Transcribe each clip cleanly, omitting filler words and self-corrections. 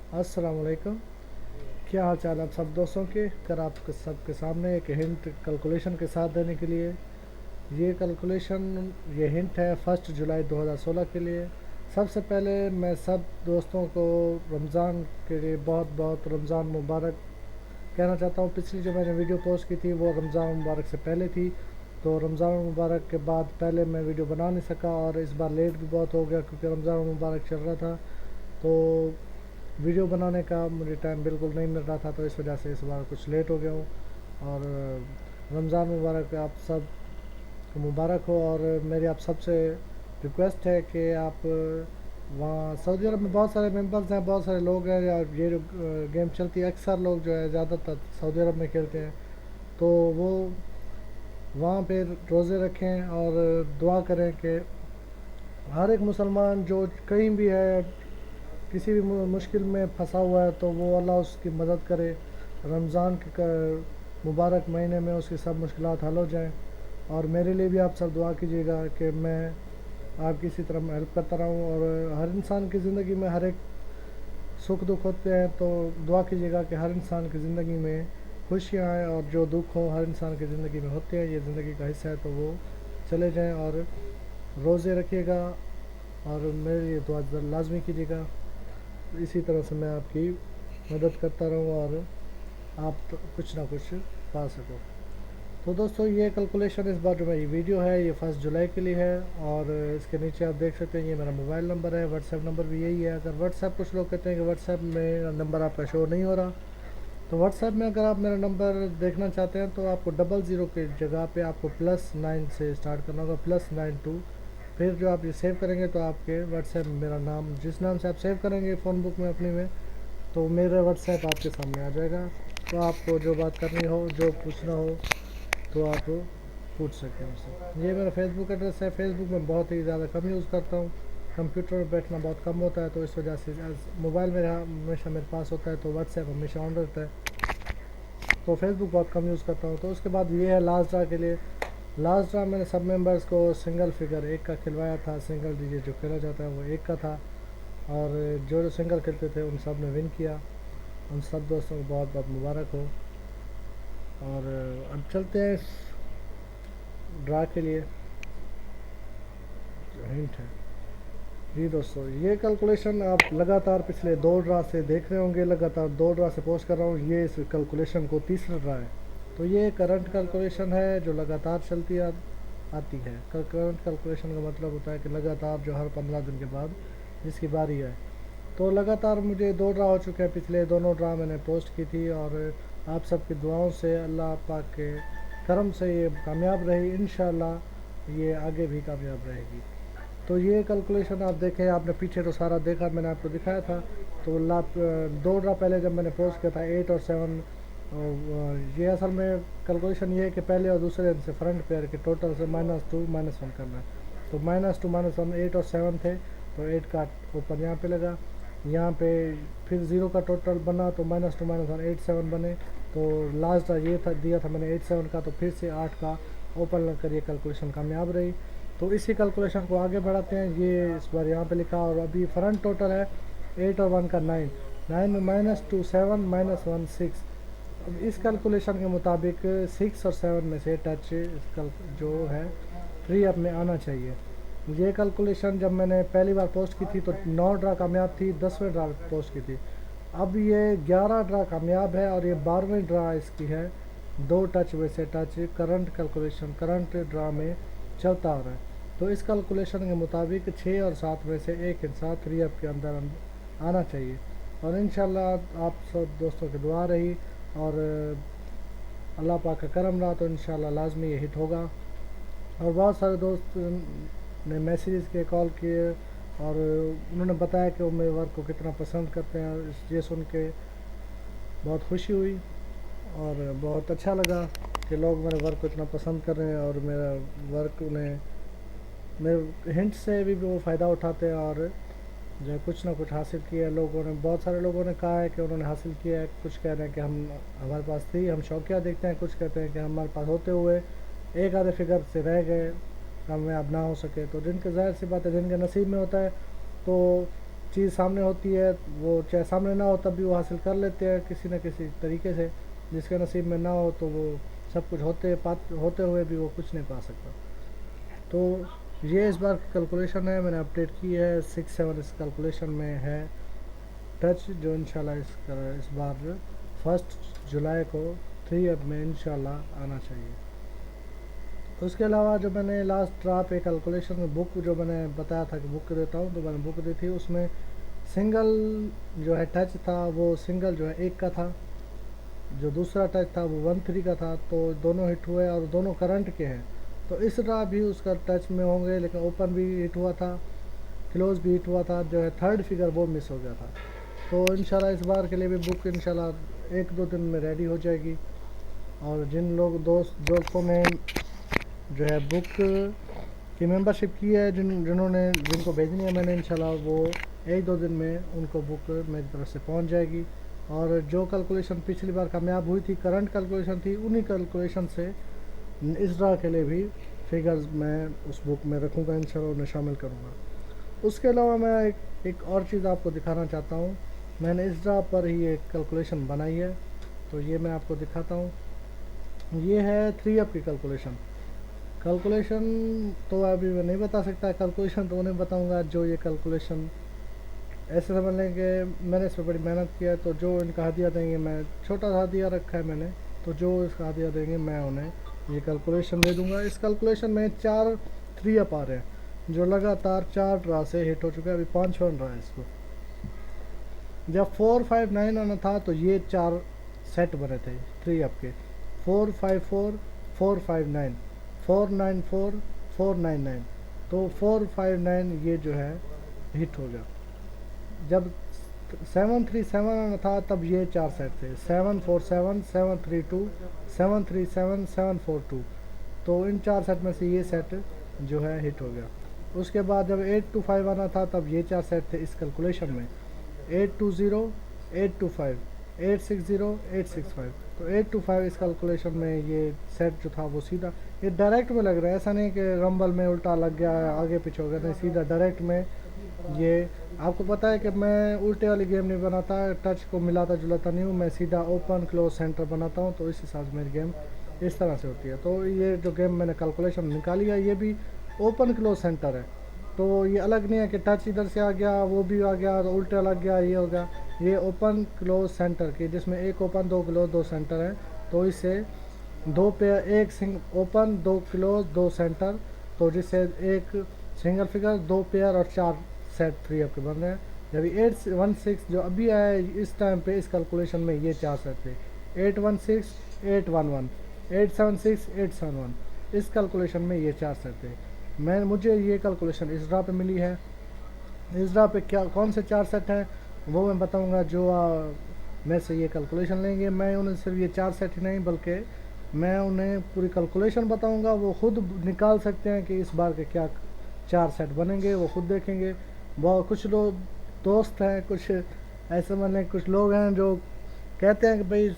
अस्सलाम वालेकुम। क्या हाल चाल आप सब दोस्तों के? कर आप सबके सामने एक हिंट कैलकुलेशन के साथ देने के लिए। ये कैलकुलेशन, ये हिंट है 1 जुलाई 2016 के लिए। सबसे पहले मैं सब दोस्तों को रमज़ान के लिए बहुत बहुत रमज़ान मुबारक कहना चाहता हूँ। पिछली जो मैंने वीडियो पोस्ट की थी वो रमज़ान मुबारक से पहले थी, तो रमज़ान मुबारक के बाद पहले मैं वीडियो बना नहीं सका और इस बार लेट भी बहुत हो गया क्योंकि रमज़ान मुबारक चल रहा था। तो वीडियो बनाने का मुझे टाइम बिल्कुल नहीं मिल रहा था, तो इस वजह से इस बार कुछ लेट हो गया हूँ। और रमज़ान मुबारक आप सब को मुबारक हो। और मेरी आप सबसे रिक्वेस्ट है कि आप वहाँ सऊदी अरब में बहुत सारे मेंबर्स हैं, बहुत सारे लोग हैं, और ये जो गेम चलती है अक्सर लोग जो है ज़्यादातर सऊदी अरब में खेलते हैं, तो वो वहाँ पे रोज़े रखें और दुआ करें कि हर एक मुसलमान जो कहीं भी है, किसी भी मुश्किल में फंसा हुआ है, तो वो अल्लाह उसकी मदद करे। रमज़ान के मुबारक महीने में उसकी सब मुश्किलात हल हो जाएं। और मेरे लिए भी आप सब दुआ कीजिएगा कि मैं आपकी इसी तरह हेल्प करता रहूं। और हर इंसान की ज़िंदगी में हर एक सुख दुख होते हैं, तो दुआ कीजिएगा कि हर इंसान की ज़िंदगी में खुशियाँ आएँ, और जो दुख हो हर इंसान की ज़िंदगी में होते हैं, ये ज़िंदगी का हिस्सा है, तो वो चले जाएँ। और रोज़े रखिएगा और मेरे लिए दुआ लाजमी कीजिएगा। इसी तरह से मैं आपकी मदद करता रहूँ और आप तो कुछ ना कुछ पा सको। तो दोस्तों, ये कैलकुलेशन इस बार जो मेरी वीडियो है ये 1 जुलाई के लिए है। और इसके नीचे आप देख सकते हैं ये मेरा मोबाइल नंबर है, व्हाट्सएप नंबर भी यही है। अगर व्हाट्सएप, कुछ लोग कहते हैं कि व्हाट्सएप में नंबर आपका शो नहीं हो रहा, तो व्हाट्सएप में अगर आप मेरा नंबर देखना चाहते हैं तो आपको 00 की जगह पे आपको +9 से स्टार्ट करना होगा, +92। फिर जो आप ये सेव करेंगे तो आपके व्हाट्सएप में मेरा नाम, जिस नाम से आप सेव करेंगे फ़ोन बुक में अपनी में, तो मेरा व्हाट्सएप आपके सामने आ जाएगा। तो आपको जो बात करनी हो, जो पूछना हो, तो आप पूछ सकते हैं मुझसे। ये मेरा फेसबुक एड्रेस है। फेसबुक में बहुत ही ज़्यादा कम यूज़ करता हूँ, कंप्यूटर पर बैठना बहुत कम होता है, तो इस वजह से मोबाइल मेरा हमेशा मेरे पास होता है, तो व्हाट्सएप हमेशा ऑन रहता है, तो फेसबुक बहुत कम यूज़ करता हूँ। तो उसके बाद ये है लास्ट ड्रा के लिए। लास्ट ड्रा मैंने सब मेंबर्स को सिंगल फिगर एक का खिलवाया था। सिंगल डीजे जो खेला जाता है वो एक का था, और जो जो सिंगल खेलते थे उन सब ने विन किया। उन सब दोस्तों को बहुत बहुत मुबारक हो। और अब चलते हैं ड्रा के लिए, जो हिंट है। जी दोस्तों, ये कैलकुलेशन आप लगातार पिछले 2 ड्रा से देख रहे होंगे, लगातार 2 ड्रा से पोस्ट कर रहा हूँ। ये इस कैलकुलेशन को तीसरा ड्रा है, तो ये करंट कैलकुलेशन है जो लगातार चलती आती है। करंट कैलकुलेशन का मतलब होता है कि लगातार जो हर 15 दिन के बाद जिसकी बारी है। तो लगातार मुझे 2 ड्रा हो चुके हैं, पिछले दोनों ड्रा मैंने पोस्ट की थी, और आप सबकी दुआओं से, अल्लाह पाक के करम से ये कामयाब रही। इंशाल्लाह ये आगे भी कामयाब रहेगी। तो ये कैलकुलेशन आप देखें, आपने पीछे तो सारा देखा, मैंने आपको दिखाया था। तो 2 ड्रा पहले जब मैंने पोस्ट किया था 8 और 7, ये असल में कैलकुलेशन ये है कि पहले और दूसरे दिन से फ्रंट पेयर के टोटल से -2 -1 करना है। तो -2 -1 8 और 7 थे, तो 8 का ऊपर यहाँ पे लगा, यहाँ पे फिर 0 का टोटल बना, तो -2 -1 8 7 बने। तो लास्ट ये था, दिया था मैंने 8 7 का, तो फिर से 8 का ऊपर लग कर ये कैलकुलेशन कामयाब रही। तो इसी कैलकुलेशन को आगे बढ़ाते हैं। ये इस बार यहाँ पे लिखा, और अभी फ्रंट टोटल है 8 और 1 का 9, 9 में -2 7 -1 6। अब इस कैलकुलेशन के मुताबिक 6 और 7 में से टच जो है फ्री अप में आना चाहिए। ये कैलकुलेशन जब मैंने पहली बार पोस्ट की थी तो 9 ड्रा कामयाब थी, 10वें ड्रा पोस्ट की थी। अब ये 11 ड्रा कामयाब है, और ये 12वें ड्रा इसकी है। 2 टच में से touch current calculation, current draw में चलता आ रहा है। तो इस कैलकुलेशन के मुताबिक 6 और 7 में से एक हिस्सा 3 अप के अंदर आना चाहिए। और इंशाल्लाह आप सब दोस्तों की दुआ रही और अल्लाह पाक का करम रहा, तो इंशाल्लाह लाजमी ये हिट होगा। और बहुत सारे दोस्त ने मैसेजेस किए, कॉल किए, और उन्होंने बताया कि वो मेरे वर्क को कितना पसंद करते हैं। ये सुन के बहुत खुशी हुई और बहुत अच्छा लगा कि लोग मेरे वर्क को इतना पसंद कर रहे हैं, और मेरा वर्क उन्हें, मेरे हिंट से भी वो फ़ायदा उठाते हैं, और जो है कुछ ना कुछ हासिल किया है लोगों ने। बहुत सारे लोगों ने कहा है कि उन्होंने हासिल किया है। कुछ कह रहे हैं कि हमारे पास थी, हम शौकिया देखते हैं। कुछ कहते हैं कि हमारे पास होते हुए एक आधे फिगर से रह गए, कामयाब ना हो सके। तो जिनके, ज़ाहिर सी बात है, जिनके नसीब में होता है, तो चीज़ सामने होती है वो चाहे सामने ना हो तब भी वो हासिल कर लेते हैं किसी न किसी तरीके से। जिसके नसीब में ना हो तो वो सब कुछ होते हुए भी वो कुछ नहीं पा सकता। तो ये इस बार कैलकुलेशन है, मैंने अपडेट की है 6-7 इस कैलकुलेशन में है टच, जो इंशाल्लाह इस बार 1 जुलाई को 3 अब में इंशाल्लाह आना चाहिए। उसके अलावा जो मैंने लास्ट ड्राप एक कैलकुलेशन बुक जो मैंने बताया था कि बुक देता हूँ, तो मैंने बुक दी थी, उसमें सिंगल जो है टच था वो सिंगल जो है 1 का था, जो दूसरा टच था वो 1-3 का था, तो दोनों हिट हुए और दोनों करंट के हैं। तो इस तरह भी उसका टच में होंगे, लेकिन ओपन भी हिट हुआ था, क्लोज भी हिट हुआ था, जो है थर्ड फिगर वो मिस हो गया था। तो इंशाल्लाह इस बार के लिए भी बुक इंशाल्लाह 1-2 दिन में रेडी हो जाएगी। और जिन दोस्तों ने जो है बुक की मेंबरशिप की है, जिनको भेजनी है मैंने, इंशाल्लाह वो 1-2 दिन में उनको बुक मेरी तरफ से पहुंच जाएगी। और जो कैलकुलेशन पिछली बार कामयाब हुई थी, करंट कैलकुलेशन थी, उन्हीं कैलकुलेशन से इस ड्रा के लिए भी फिगर्स मैं उस बुक में रखूँगा, इंशाल्लाह उन्हें शामिल करूँगा। उसके अलावा मैं एक और चीज़ आपको दिखाना चाहता हूँ। मैंने इस ड्रा पर ही एक कैलकुलेशन बनाई है, तो ये मैं आपको दिखाता हूँ। ये है 3 अप की कैलकुलेशन तो अभी मैं नहीं बता सकता, कैलकुलेशन तो उन्हें बताऊंगा जो ये कैलकुलेशन ऐसे समझ लें कि मैंने इस पर बड़ी मेहनत किया है। तो जो इनका हदिया देंगे, मैं छोटा सा हदिया रखा है मैंने, तो जो इसका हदिया देंगे मैं उन्हें ये कैलकुलेशन दे दूंगा। इस कैलकुलेशन में 4 3 अप आ रहे हैं जो लगातार 4 ड्रा से हिट हो चुके हैं, अभी 5 ड्रा है इसको। जब 4-5-9 आना था तो ये 4 सेट बने थे 3 अप के, 4-5-4, 4-5-9, 4-9-4, 4-9-9। तो 4-5-9 ये जो है हिट हो गया। जब 7-3-7 आना था तब ये 4 सेट थे, 7-4-7, 7-3-2, 7-3-7, 7-4-2। तो इन 4 सेट में से ये सेट जो है हिट हो गया। उसके बाद जब 8-2-5 आना था तब ये 4 सेट थे इस कैलकुलेशन में, 8-2-0, 8-2-5, 8-6-0, 8-6-5। तो 8-2-5 इस कैलकुलेशन में ये सेट जो था वो सीधा, ये डायरेक्ट में लग रहा है, ऐसा नहीं कि रंबल में उल्टा लग गया आगे पीछे हो गया, नहीं, सीधा डायरेक्ट में। ये आपको पता है कि मैं उल्टे वाली गेम नहीं बनाता, टच को मिलाता जुलाता नहीं हूँ, मैं सीधा ओपन क्लोज सेंटर बनाता हूँ, तो इस हिसाब से मेरी गेम इस तरह से होती है। तो ये जो गेम मैंने कैलकुलेशन निकाली है ये भी ओपन क्लोज सेंटर है, तो ये अलग नहीं है कि टच इधर से आ गया वो भी आ गया तो उल्टा लग गया ये हो गया। ये ओपन क्लोज सेंटर की, जिसमें एक ओपन 2 क्लोज 2 सेंटर है, तो इससे 2 पेयर, एक ओपन 2 क्लोज 2 सेंटर, तो जिससे एक सिंगल फिगर 2 पेयर और 4 सेट 3 अप के बन रहे हैं। जब 8-1-6 जो अभी आया है इस टाइम पे इस कैलकुलेशन में ये 4 सेट थे, 8-1-6, 8-1-1, 8-7-6, 8-7-1। इस कैलकुलेशन में ये 4 सेट थे। मुझे ये कैलकुलेशन इस ड्रा पे मिली है। इस ड्रा पे क्या कौन से 4 सेट हैं वो मैं बताऊंगा, जो मैं से ये कैलकुलेशन लेंगे। मैं उन्हें सिर्फ ये 4 सेट ही नहीं बल्कि मैं उन्हें पूरी कैलकुलेशन बताऊंगा, वो खुद निकाल सकते हैं कि इस बार के क्या 4 सेट बनेंगे, वो खुद देखेंगे। बहुत कुछ लोग दोस्त हैं, कुछ ऐसे मान लें कुछ लोग हैं जो कहते हैं कि भाई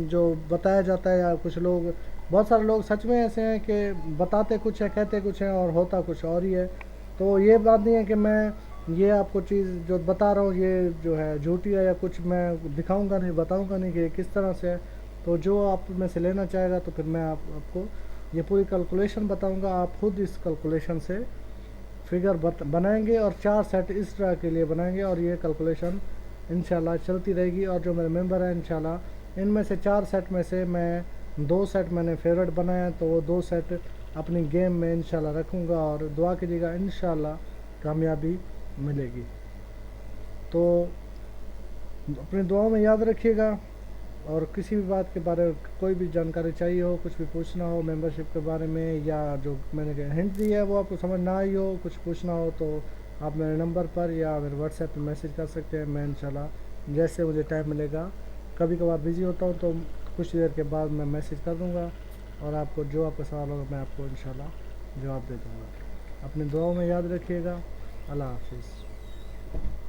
जो बताया जाता है, या कुछ लोग, बहुत सारे लोग सच में ऐसे हैं कि बताते कुछ है कहते कुछ है और होता कुछ और ही है। तो ये बात नहीं है कि मैं ये आपको चीज़ जो बता रहा हूँ ये जो है झूठी है, या कुछ मैं दिखाऊंगा नहीं, बताऊंगा नहीं कि किस तरह से है। तो जो आप में से लेना चाहेगा तो फिर मैं आपको ये पूरी कैलकुलेशन बताऊंगा, आप खुद इस कैलकुलेशन से फिगर बनाएंगे और 4 सेट इस तरह के लिए बनाएंगे, और ये कैलकुलेशन इंशाल्लाह चलती रहेगी। और जो मेरे मेंबर हैं इंशाल्लाह इनमें से 4 सेट में से मैं 2 सेट मैंने फेवरेट बनाए हैं, तो वो 2 सेट अपनी गेम में इंशाल्लाह रखूँगा, और दुआ कीजिएगा इंशाल्लाह कामयाबी मिलेगी। तो अपनी दुआओं में याद रखिएगा, और किसी भी बात के बारे में कोई भी जानकारी चाहिए हो, कुछ भी पूछना हो मेंबरशिप के बारे में, या जो मैंने हिंट दी है वो आपको समझ ना आई हो, कुछ पूछना हो, तो आप मेरे नंबर पर या मेरे व्हाट्सएप पर मैसेज कर सकते हैं। मैं इंशाल्लाह जैसे मुझे टाइम मिलेगा, कभी कभार बिज़ी होता हूँ तो कुछ देर के बाद मैं मैसेज कर दूँगा, और आपको जो आपका सवाल होगा मैं आपको इंशाल्लाह जवाब दे दूँगा। अपनी दुआओं में याद रखिएगा। अल्लाह हाफिज़।